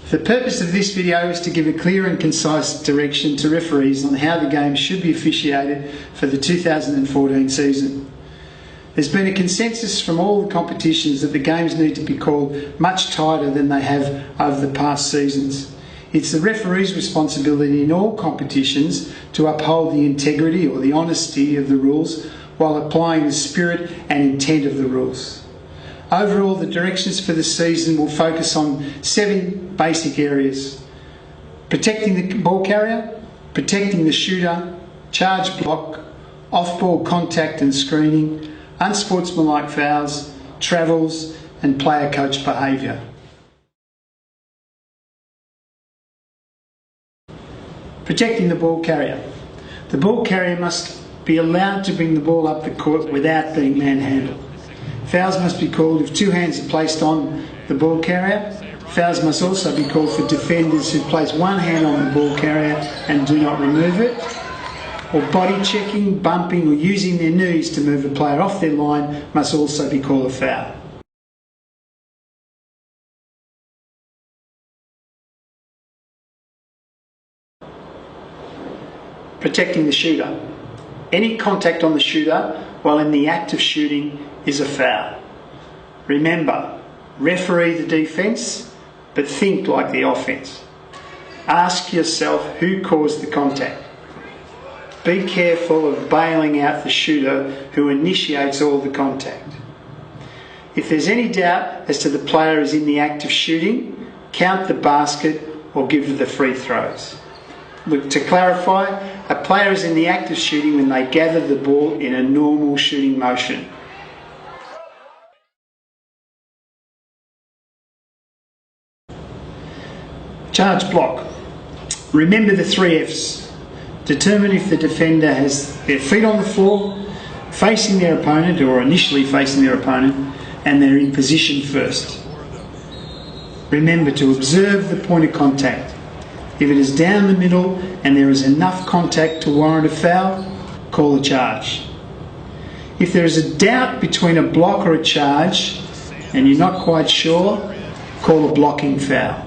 The purpose of this video is to give a clear and concise direction to referees on how the game should be officiated for the 2014 season. There's been a consensus from all the competitions that the games need to be called much tighter than they have over the past seasons. It's the referee's responsibility in all competitions to uphold the integrity or the honesty of the rules while applying the spirit and intent of the rules. Overall, the directions for the season will focus on 7 basic areas: protecting the ball carrier, protecting the shooter, charge block, off-ball contact and screening, unsportsmanlike fouls, travels and player-coach behaviour. Protecting the ball carrier. The ball carrier must be allowed to bring the ball up the court without being manhandled. Fouls must be called if 2 hands are placed on the ball carrier. Fouls must also be called for defenders who place 1 hand on the ball carrier and do not remove it, or body checking, bumping or using their knees to move a player off their line must also be called a foul. Protecting the shooter. Any contact on the shooter while in the act of shooting is a foul. Remember, referee the defence, but think like the offence. Ask yourself who caused the contact. Be careful of bailing out the shooter who initiates all the contact. If there's any doubt as to the player is in the act of shooting, count the basket or give the free throws. Look, to clarify, a player is in the act of shooting when they gather the ball in a normal shooting motion. Charge block. Remember the 3 F's. Determine if the defender has their feet on the floor, facing their opponent or initially facing their opponent, and they're in position first. Remember to observe the point of contact. If it is down the middle and there is enough contact to warrant a foul, call a charge. If there is a doubt between a block or a charge and you're not quite sure, call a blocking foul.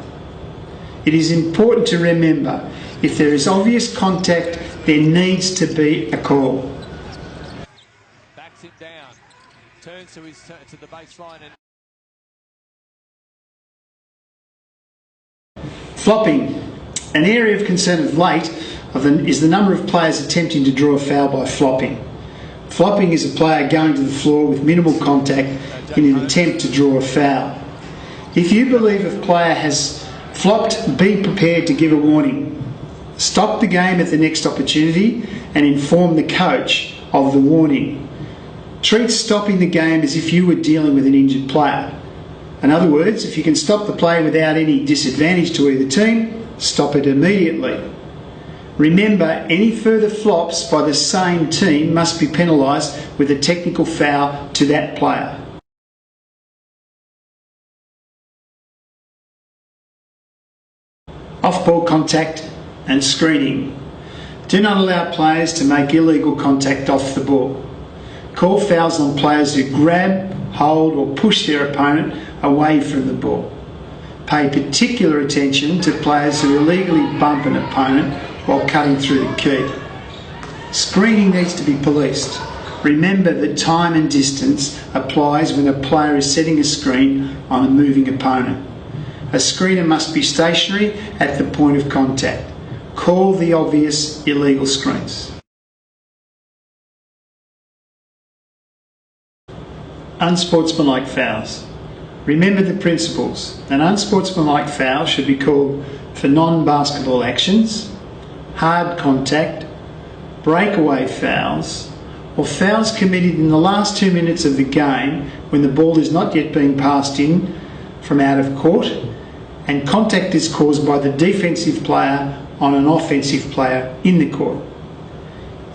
It is important to remember, if there is obvious contact, there needs to be a call. Backs it down, turns to the baseline and flopping. An area of concern of late is the number of players attempting to draw a foul by flopping. Flopping is a player going to the floor with minimal contact in an attempt to draw a foul. If you believe a player has flopped, be prepared to give a warning. Stop the game at the next opportunity and inform the coach of the warning. Treat stopping the game as if you were dealing with an injured player. In other words, if you can stop the play without any disadvantage to either team, stop it immediately. Remember, any further flops by the same team must be penalised with a technical foul to that player. Off-ball contact and screening. Do not allow players to make illegal contact off the ball. Call fouls on players who grab, hold or push their opponent away from the ball. Pay particular attention to players who illegally bump an opponent while cutting through the key. Screening needs to be policed. Remember that time and distance applies when a player is setting a screen on a moving opponent. A screener must be stationary at the point of contact. Call the obvious illegal screens. Unsportsmanlike fouls. Remember the principles. An unsportsmanlike foul should be called for non-basketball actions, hard contact, breakaway fouls, or fouls committed in the last 2 minutes of the game when the ball is not yet being passed in from out of court and contact is caused by the defensive player on an offensive player in the court.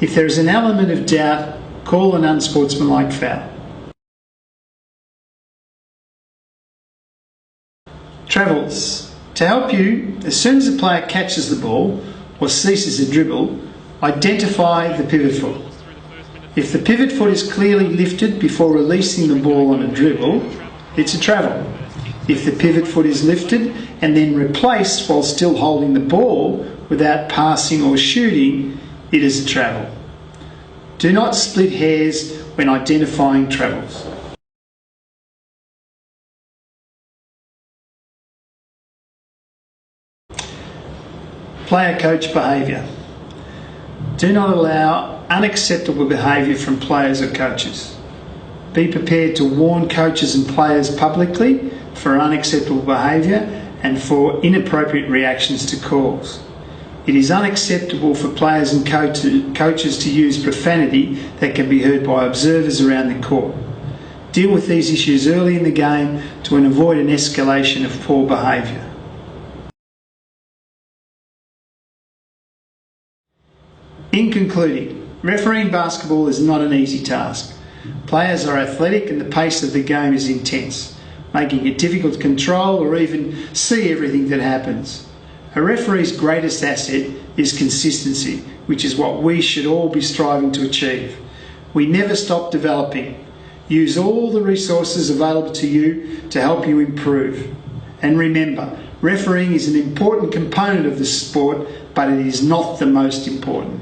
If there is an element of doubt, call an unsportsmanlike foul. Travels. To help you, as soon as the player catches the ball or ceases a dribble, identify the pivot foot. If the pivot foot is clearly lifted before releasing the ball on a dribble, it's a travel. If the pivot foot is lifted and then replaced while still holding the ball without passing or shooting, it is a travel. Do not split hairs when identifying travels. Player-coach behaviour. Do not allow unacceptable behaviour from players or coaches. Be prepared to warn coaches and players publicly for unacceptable behaviour and for inappropriate reactions to calls. It is unacceptable for players and coaches to use profanity that can be heard by observers around the court. Deal with these issues early in the game to avoid an escalation of poor behaviour. In concluding, refereeing basketball is not an easy task. Players are athletic and the pace of the game is intense, making it difficult to control or even see everything that happens. A referee's greatest asset is consistency, which is what we should all be striving to achieve. We never stop developing. Use all the resources available to you to help you improve. And remember, refereeing is an important component of the sport, but it is not the most important.